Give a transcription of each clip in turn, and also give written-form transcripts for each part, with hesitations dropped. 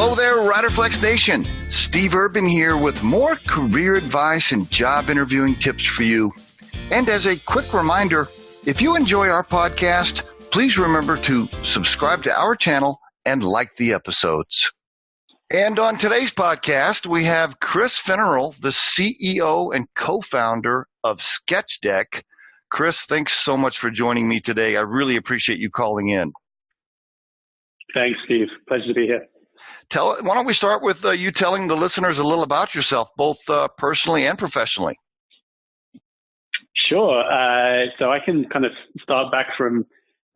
Hello there, Riderflex Nation. Steve Urban here with more career advice and job interviewing tips for you. And as a quick reminder, if you enjoy our podcast, please remember to subscribe to our channel and like the episodes. And on today's podcast, we have Chris Finneral, the CEO and co-founder of SketchDeck. Chris, thanks so much for joining me today. I really appreciate you calling in. Thanks, Steve. Pleasure to be here. Why don't we start with you telling the listeners a little about yourself, both personally and professionally? Sure. So I can kind of start back from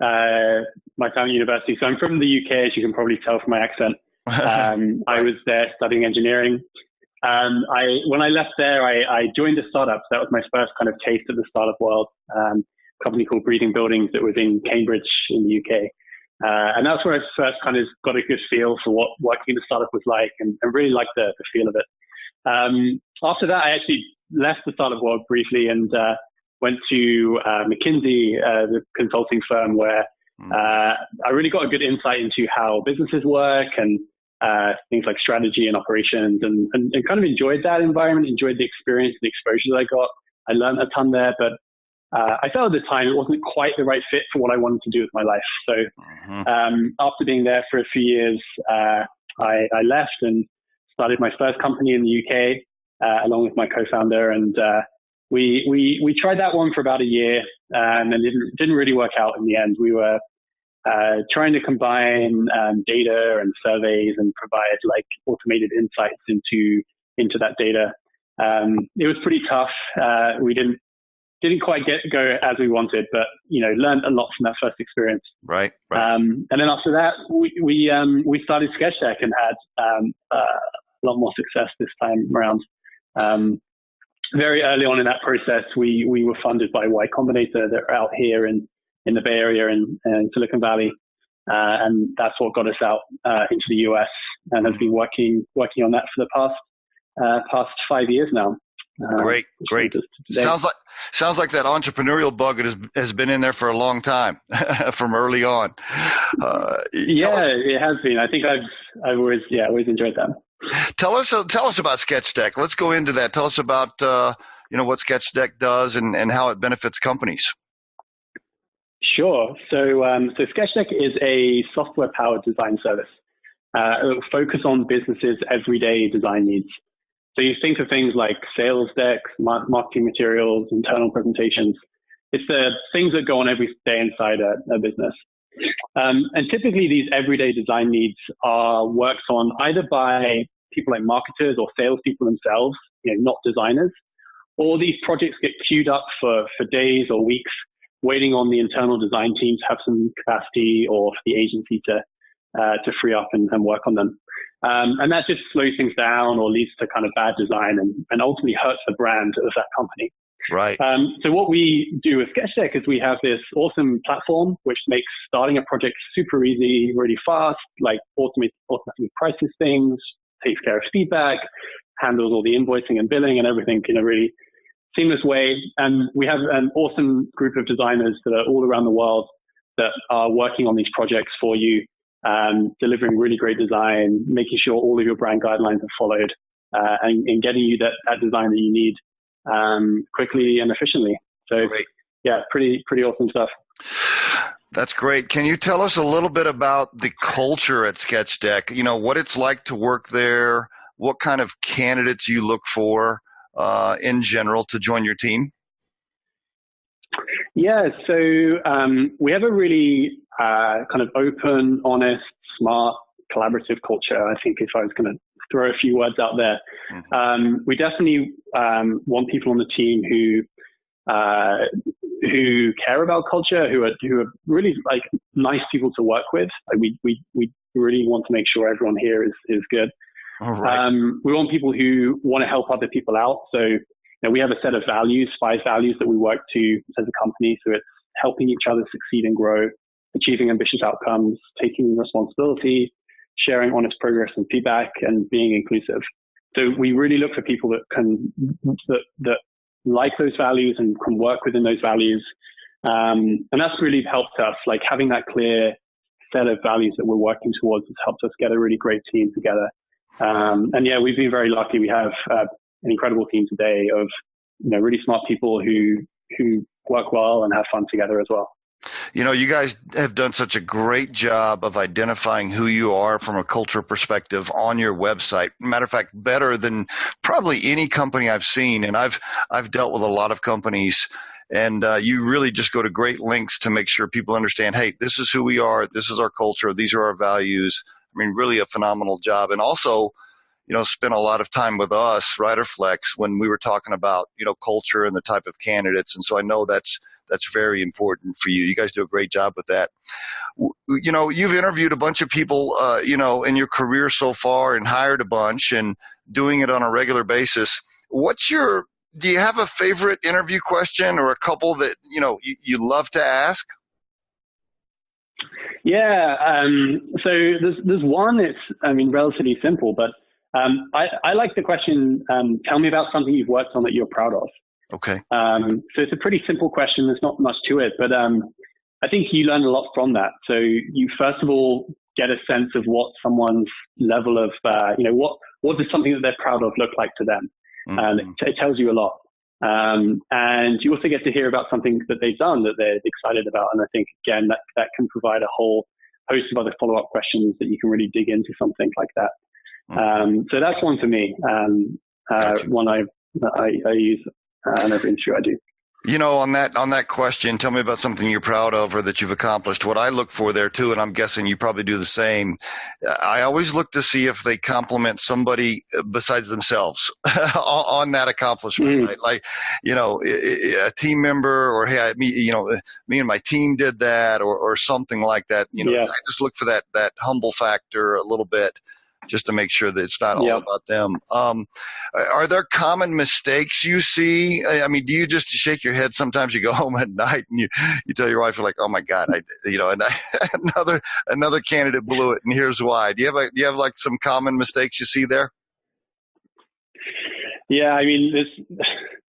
my time at university. So I'm from the UK, as you can probably tell from my accent. I was there studying engineering. When I left there, I joined a startup. So that was my first kind of taste of the startup world. A company called Breathing Buildings that was in Cambridge in the UK. And that's where I first kind of got a good feel for what working in a startup was like, and really liked the feel of it. After that, I actually left the startup world briefly and went to McKinsey, the consulting firm, where I really got a good insight into how businesses work and things like strategy and operations, and kind of enjoyed that environment, enjoyed the experience, the exposure that I got. I learned a ton there, but I felt at the time it wasn't quite the right fit for what I wanted to do with my life. So after being there for a few years, I left and started my first company in the UK along with my co-founder, and we tried that one for about a year, and it didn't really work out in the end. We were trying to combine data and surveys and provide like automated insights into that data. It was pretty tough. We didn't quite go as we wanted, but learned a lot from that first experience. Right. And then after that, we started SketchDeck and had a lot more success this time around. Very early on in that process, we were funded by Y Combinator. They're out here in the Bay Area and Silicon Valley, and that's what got us out into the US, and has been working on that for the past 5 years now. Great. Sounds like that entrepreneurial bug has been in there for a long time, from early on. It has been. I think I've always enjoyed that. Tell us about SketchDeck. Let's go into that. Tell us about what SketchDeck does and how it benefits companies. Sure. So SketchDeck is a software-powered design service. It will focus on businesses' everyday design needs. So you think of things like sales decks, marketing materials, internal presentations. It's the things that go on every day inside a business. And typically these everyday design needs are worked on either by people like marketers or salespeople themselves, not designers, or these projects get queued up for days or weeks, waiting on the internal design team to have some capacity, or for the agency to free up and work on them. And that just slows things down or leads to kind of bad design and ultimately hurts the brand of that company. Right. So what we do with SketchDeck is we have this awesome platform which makes starting a project super easy, really fast, like automatically prices things, takes care of feedback, handles all the invoicing and billing and everything in a really seamless way. And we have an awesome group of designers that are all around the world that are working on these projects for you, delivering really great design, making sure all of your brand guidelines are followed, and getting you that design that you need quickly and efficiently. So great. Yeah, pretty awesome stuff. That's great. Can you tell us a little bit about the culture at SketchDeck? What it's like to work there, what kind of candidates you look for in general to join your team? Yeah, so we have a really kind of open, honest, smart, collaborative culture. I think if I was going to throw a few words out there, we definitely want people on the team who care about culture, who are really like nice people to work with. Like we really want to make sure everyone here is good. All right. We want people who want to help other people out. So we have a set of values, 5 values that we work to as a company. So it's helping each other succeed and grow, achieving ambitious outcomes, taking responsibility, sharing honest progress and feedback, and being inclusive. So we really look for people that like those values and can work within those values. And that's really helped us, like having that clear set of values that we're working towards has helped us get a really great team together. And yeah, we've been very lucky. We have an incredible team today of really smart people who work well and have fun together as well. You guys have done such a great job of identifying who you are from a culture perspective on your website. Matter of fact, better than probably any company I've seen. And I've dealt with a lot of companies, and you really just go to great lengths to make sure people understand, hey, this is who we are. This is our culture. These are our values. I mean, really a phenomenal job. And also, spent a lot of time with us, Riderflex, when we were talking about, culture and the type of candidates. And so I know that's very important for you. You guys do a great job with that. You've interviewed a bunch of people, in your career so far and hired a bunch and doing it on a regular basis. Do you have a favorite interview question or a couple that, you love to ask? Yeah. So there's one, it's, relatively simple, but I like the question, tell me about something you've worked on that you're proud of. Okay. So it's a pretty simple question. There's not much to it, but I think you learn a lot from that. So you first of all get a sense of what someone's level of, what does something that they're proud of look like to them? Mm-hmm. And it tells you a lot. And you also get to hear about something that they've done that they're excited about. And I think, again, that can provide a whole host of other follow-up questions that you can really dig into something like that. Mm-hmm. So that's one for me. One I use in every interview I do. On that question, tell me about something you're proud of or that you've accomplished. What I look for there too, and I'm guessing you probably do the same, I always look to see if they compliment somebody besides themselves on that accomplishment, right? Like, a team member, or hey, me and my team did that, or something like that. I just look for that humble factor a little bit, just to make sure that it's not all about them. Are there common mistakes you see? I mean, do you just shake your head sometimes? You go home at night and you tell your wife, you're like, oh my God, another candidate blew it, and here's why. Do you have like some common mistakes you see there? Yeah,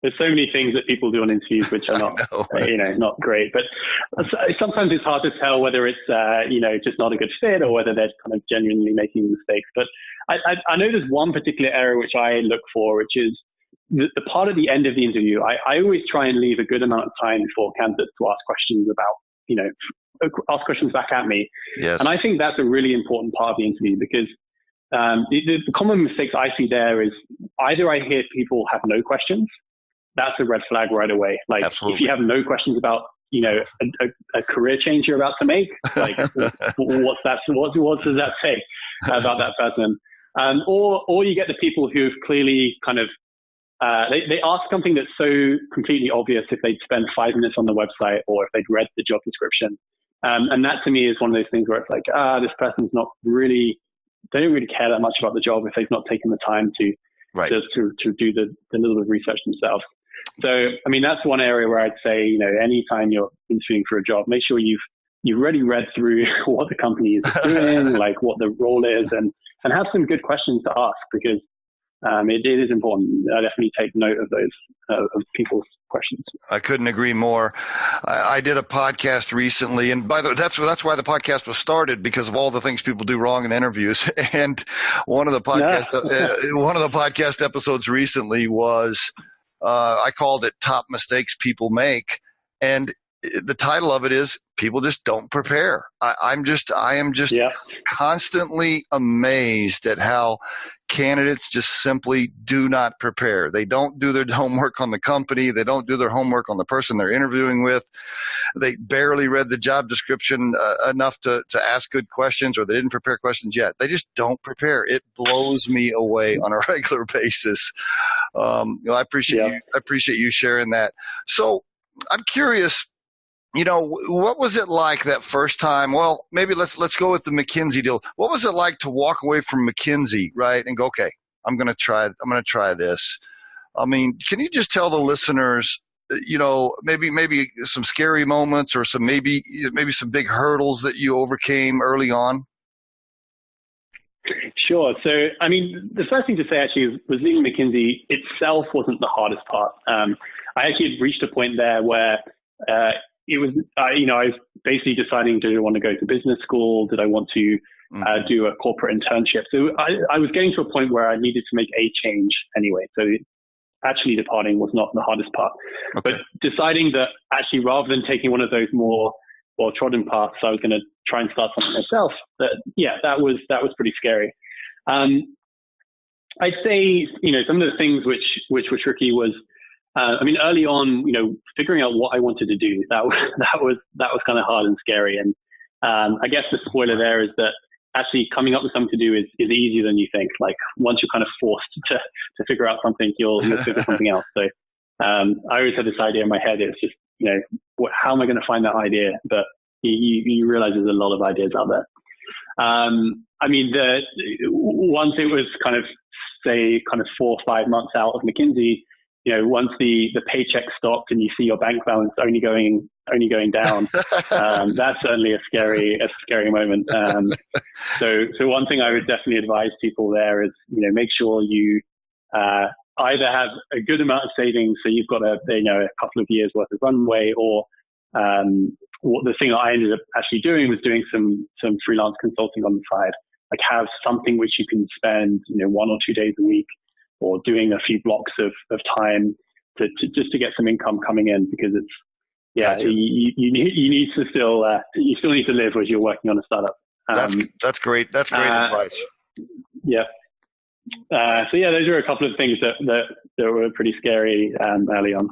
there's so many things that people do on interviews which are not, not great. But sometimes it's hard to tell whether it's, just not a good fit or whether they're kind of genuinely making mistakes. But I know there's one particular area which I look for, which is the part at the end of the interview. I always try and leave a good amount of time for candidates to ask questions ask questions back at me. Yes. And I think that's a really important part of the interview, because the common mistakes I see there is either I hear people have no questions. That's a red flag right away. Like, absolutely. If you have no questions about, a career change you're about to make, like, what does that say about that person? Or you get the people who've clearly kind of, they ask something that's so completely obvious if they'd spend 5 minutes on the website or if they'd read the job description. And that to me is one of those things where it's like, this person's not really, they don't really care that much about the job if they've not taken the time to do the little bit of research themselves. So, that's one area where I'd say, anytime you're interviewing for a job, make sure you've already read through what the company is doing, like what the role is, and have some good questions to ask, because it is important. I definitely take note of those, of people's questions. I couldn't agree more. I did a podcast recently, and by the way, that's why the podcast was started, because of all the things people do wrong in interviews. And one of the podcast episodes recently was, I called it Top Mistakes People Make. And the title of it is People Just Don't Prepare. I am just constantly amazed at how candidates just simply do not prepare. They don't do their homework on the company. They don't do their homework on the person they're interviewing with. They barely read the job description enough to ask good questions, or they didn't prepare questions yet. They just don't prepare. It blows me away on a regular basis. I appreciate you sharing that. So I'm curious, what was it like that first time? Well, maybe let's go with the McKinsey deal. What was it like to walk away from McKinsey, right, and go, okay, I'm going to try this. Can you just tell the listeners, maybe some scary moments, or some maybe some big hurdles that you overcame early on? Sure. So, the first thing to say actually was leaving McKinsey itself wasn't the hardest part. I actually had reached a point there where it was, I was basically deciding, did I want to go to business school? Did I want to do a corporate internship? So I was getting to a point where I needed to make a change anyway. So actually departing was not the hardest part. Okay. But deciding that actually rather than taking one of those more well-trodden paths, I was going to try and start something myself. That was pretty scary. I'd say, some of the things which were tricky was, early on, figuring out what I wanted to do, that was kind of hard and scary. And I guess the spoiler there is that actually coming up with something to do is easier than you think. Like once you're kind of forced to figure out something, you'll figure something else. So I always had this idea in my head. It was just, how am I going to find that idea? But you realize there's a lot of ideas out there. Once it was kind of 4 or 5 months out of McKinsey, once the paycheck stopped and you see your bank balance only going down, that's certainly a scary moment. So one thing I would definitely advise people there is, make sure you either have a good amount of savings, so you've got a couple of years worth of runway, or the thing that I ended up actually doing was doing some freelance consulting on the side. Like have something which you can spend 1 or 2 days a week, or doing a few blocks of time to just to get some income coming in, because it's gotcha. you need to still you still need to live as you're working on a startup. That's great. That's great advice. Yeah. Those are a couple of things that were pretty scary early on.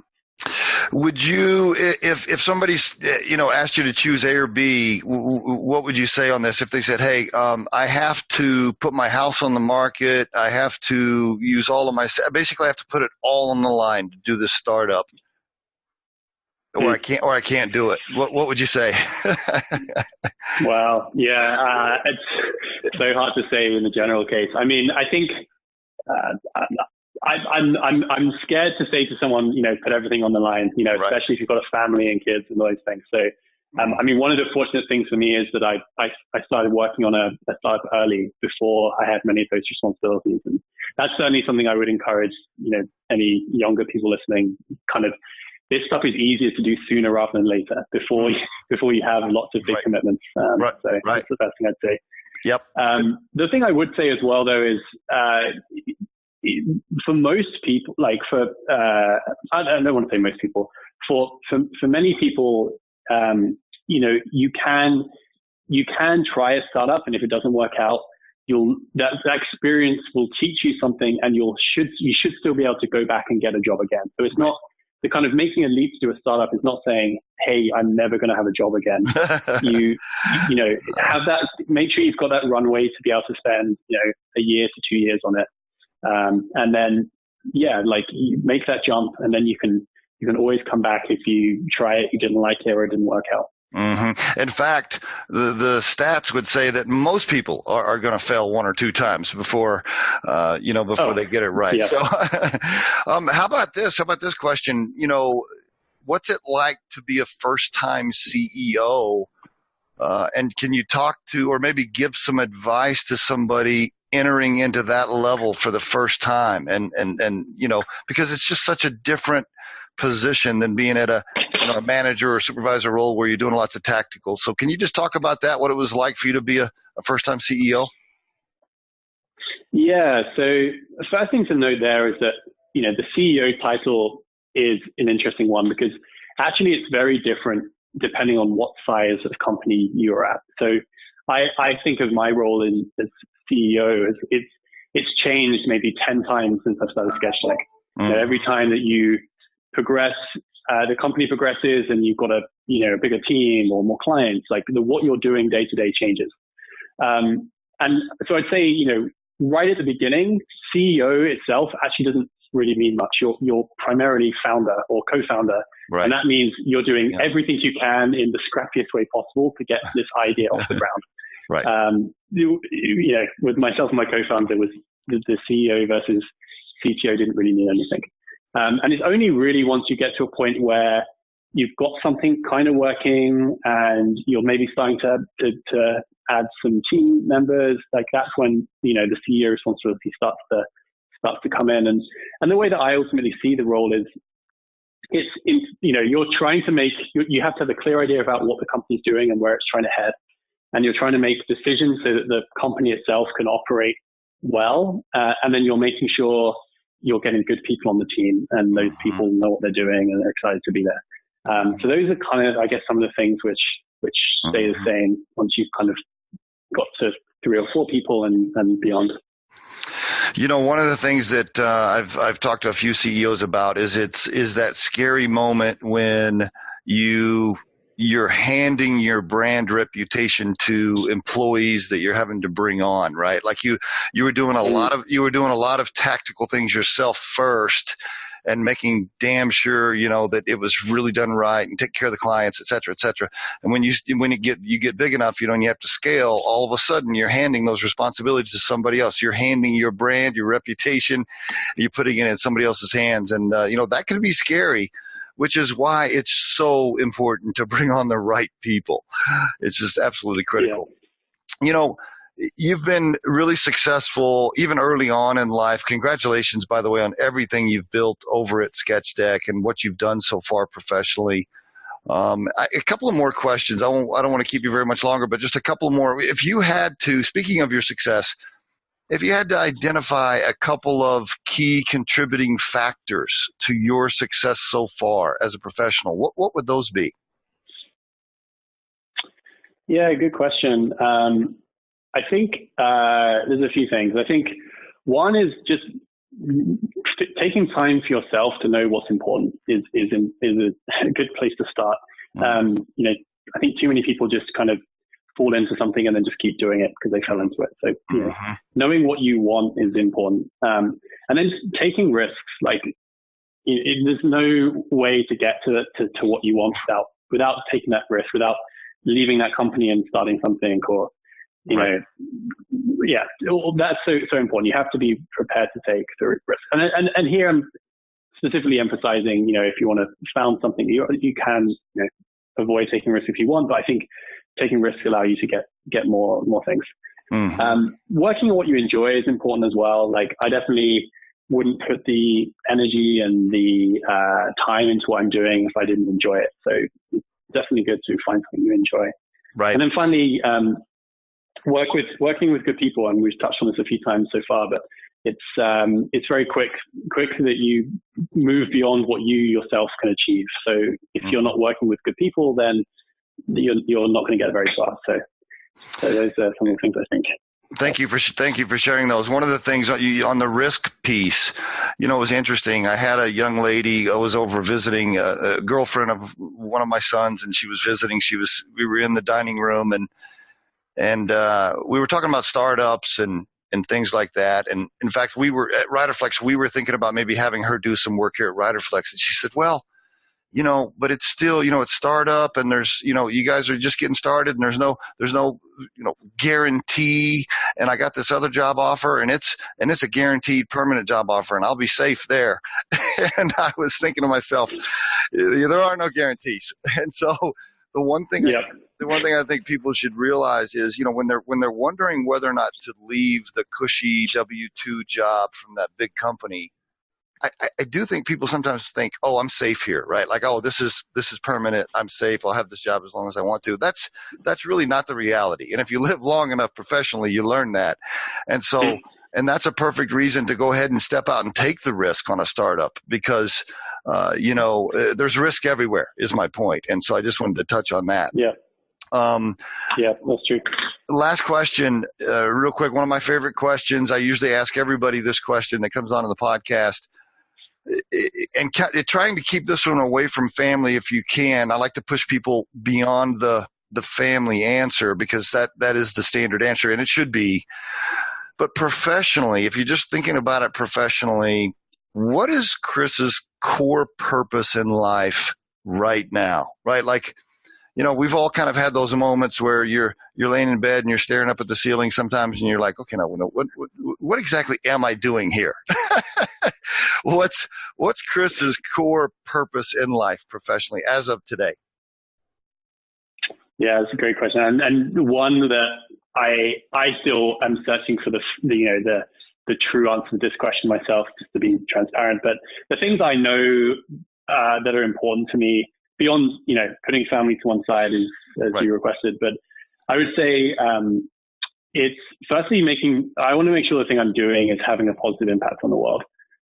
Would you, if somebody, asked you to choose A or B, what would you say on this? If they said, hey, I have to put my house on the market, I have to use all of basically I have to put it all on the line to do this startup, or I can't do it. What would you say? Well, yeah, it's so hard to say in the general case. I mean, I think, I'm scared to say to someone, put everything on the line, right. Especially if you've got a family and kids and those things. So, one of the fortunate things for me is that I started working on a startup early before I had many of those responsibilities. And that's certainly something I would encourage, any younger people listening, this stuff is easier to do sooner rather than later, before you have lots of big commitments. Right. So that's the best thing I'd say. Yep. The thing I would say as well, though, is, for most people, I don't want to say most people, for many people, you can try a startup, and if it doesn't work out, that experience will teach you something, and you should still be able to go back and get a job again. So it's not the kind of making a leap to do a startup is not saying, hey, I'm never going to have a job again. Have that, make sure you've got that runway to be able to spend, a year to 2 years on it. And then, you make that jump, and then you can always come back if you try it, you didn't like it, or it didn't work out. Mm-hmm. In fact, the stats would say that most people are going to fail 1 or 2 times before they get it right. Yeah. So, how about this? How about this question? What's it like to be a first-time CEO? And can you talk to, or maybe give some advice to somebody entering into that level for the first time? And because it's just such a different position than being at a manager or supervisor role where you're doing lots of tactical. So can you just talk about that, what it was like for you to be a first-time CEO? Yeah. So the first thing to note there is that, the CEO title is an interesting one, because actually it's very different depending on what size of company you're at. So I think of my role as CEO as it's changed maybe 10 times since I started SketchDeck. Mm. Every time that you progress, the company progresses, and you've got a bigger team or more clients, what you're doing day to day changes. And so I'd say, right at the beginning, CEO itself actually doesn't really mean much. You're primarily founder or co-founder. Right. And that means you're doing everything you can in the scrappiest way possible to get this idea off the ground. Right. With myself and my co-founder, was the CEO versus CTO didn't really mean anything. And it's only really once you get to a point where you've got something kind of working, and you're maybe starting to add some team members, that's when, the CEO responsibility starts to come in. And the way that I ultimately see the role is, you're trying to you have to have a clear idea about what the company's doing and where it's trying to head. And you're trying to make decisions so that the company itself can operate well. And then you're making sure you're getting good people on the team and those people know what they're doing and they're excited to be there. So those are kind of, I guess, some of the things which stay the same once you've kind of got to 3 or 4 people and beyond. One of the things that I've talked to a few CEOs about is that scary moment when you're handing your brand reputation to employees that you're having to bring on, right? Like you were doing a lot of tactical things yourself first, and making damn sure, that it was really done right and take care of the clients, et cetera, et cetera. And when you get big enough, and you have to scale, all of a sudden you're handing those responsibilities to somebody else. You're handing your brand, your reputation, you're putting it in somebody else's hands. And, that can be scary, which is why it's so important to bring on the right people. It's just absolutely critical. Yeah. You've been really successful even early on in life. Congratulations, by the way, on everything you've built over at SketchDeck and what you've done so far professionally. A couple of more questions. I don't want to keep you very much longer, but just a couple more. If you had to, speaking of your success, if you had to identify a couple of key contributing factors to your success so far as a professional, what would those be? Yeah, good question. I think there's a few things. I think one is just taking time for yourself to know what's important is a good place to start. I think too many people just kind of fall into something and then just keep doing it because they fell into it. So knowing what you want is important, and then taking risks. Like there's no way to get to what you want without taking that risk, without leaving that company and starting something or. That's so important. You have to be prepared to take the risk. And here I'm specifically emphasizing, if you want to found something, you can avoid taking risks if you want, but I think taking risks allow you to get more things. Working on what you enjoy is important as well. Like I definitely wouldn't put the energy and the time into what I'm doing if I didn't enjoy it. So it's definitely good to find something you enjoy. Right. And then finally, working with good people, and we've touched on this a few times so far, but it's very quick that you move beyond what you yourself can achieve. So if you're not working with good people, then you're not going to get very far. So those are some of the things I think. Thank you for sharing those. One of the things on the risk piece, it was interesting. I had a young lady. I was over visiting a girlfriend of one of my sons, and she was visiting. We were in the dining room, and we were talking about startups and things like that. And in fact, we were at Riderflex. We were thinking about maybe having her do some work here at Riderflex. And she said, well, but it's still, it's startup, and there's, you guys are just getting started, and there's no guarantee. And I got this other job offer, and it's a guaranteed permanent job offer, and I'll be safe there. And I was thinking to myself, there are no guarantees. And so the one thing I think people should realize is, when they're wondering whether or not to leave the cushy W-2 job from that big company, I do think people sometimes think, oh, I'm safe here, right? Like, oh, this is permanent. I'm safe. I'll have this job as long as I want to. That's really not the reality. And if you live long enough professionally, you learn that. And so, and that's a perfect reason to go ahead and step out and take the risk on a startup because, there's risk everywhere is my point. And so I just wanted to touch on that. Yeah. That's true. Last question, real quick. One of my favorite questions. I usually ask everybody this question that comes onto the podcast. And trying to keep this one away from family if you can. I like to push people beyond the family answer because that is the standard answer, and it should be. But professionally, if you're just thinking about it professionally, what is Chris's core purpose in life right now? Right? Like, we've all kind of had those moments where you're laying in bed and you're staring up at the ceiling sometimes, and you're like, okay, now what exactly am I doing here? What's Chris's core purpose in life professionally as of today? Yeah, that's a great question, and one that I still am searching for the true answer to this question myself, just to be transparent. But the things I know that are important to me beyond, putting family to one side as Right. you requested. But I would say it's firstly I want to make sure the thing I'm doing is having a positive impact on the world.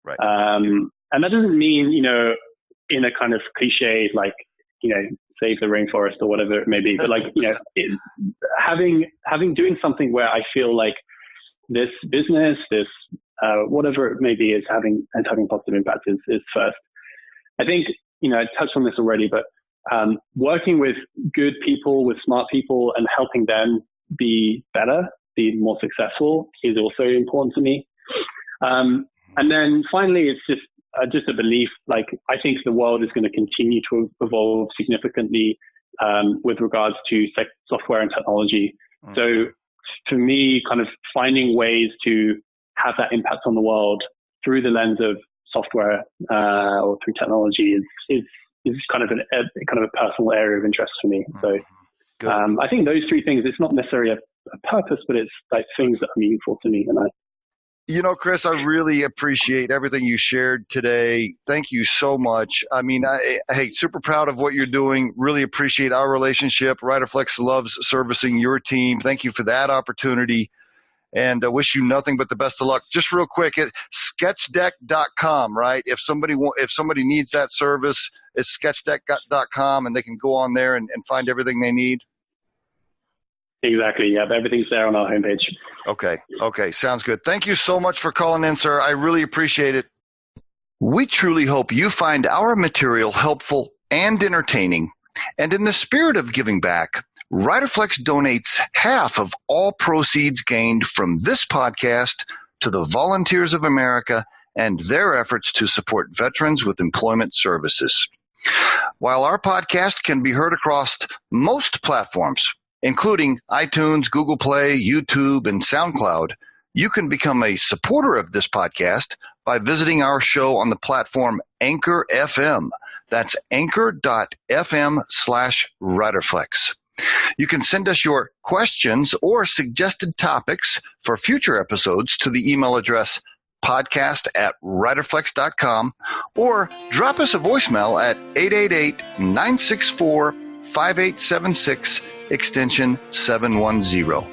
Right. And that doesn't mean, in a kind of cliche, like, save the rainforest or whatever it may be, but like, doing something where I feel like this business, this, whatever it may be, is having positive impact is first. I think, I touched on this already, but working with good people, with smart people, and helping them be better, be more successful is also important to me. And then finally, it's just a belief, like, I think the world is going to continue to evolve significantly with regards to software and technology. Mm-hmm. So for me, kind of finding ways to have that impact on the world through the lens of software or through technology is kind of a personal area of interest for me. So I think those three things, it's not necessarily a purpose, but it's like things that are meaningful to me. And Chris, I really appreciate everything you shared today. Thank you so much. I mean, super proud of what you're doing. Really appreciate our relationship. Riderflex loves servicing your team. Thank you for that opportunity. And I wish you nothing but the best of luck. Just real quick, it's SketchDeck.com, right? If somebody needs that service, it's SketchDeck.com, and they can go on there and find everything they need. Exactly. Yeah, everything's there on our homepage. Okay. Sounds good. Thank you so much for calling in, sir. I really appreciate it. We truly hope you find our material helpful and entertaining. And in the spirit of giving back, Riderflex donates half of all proceeds gained from this podcast to the Volunteers of America and their efforts to support veterans with employment services. While our podcast can be heard across most platforms, including iTunes, Google Play, YouTube, and SoundCloud, you can become a supporter of this podcast by visiting our show on the platform Anchor FM. That's anchor.fm/Riderflex. You can send us your questions or suggested topics for future episodes to the email address podcast@riderflex.com or drop us a voicemail at 888-964-5876 extension 710.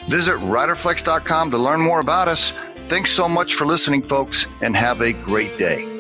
Visit riderflex.com to learn more about us. Thanks so much for listening, folks, and have a great day.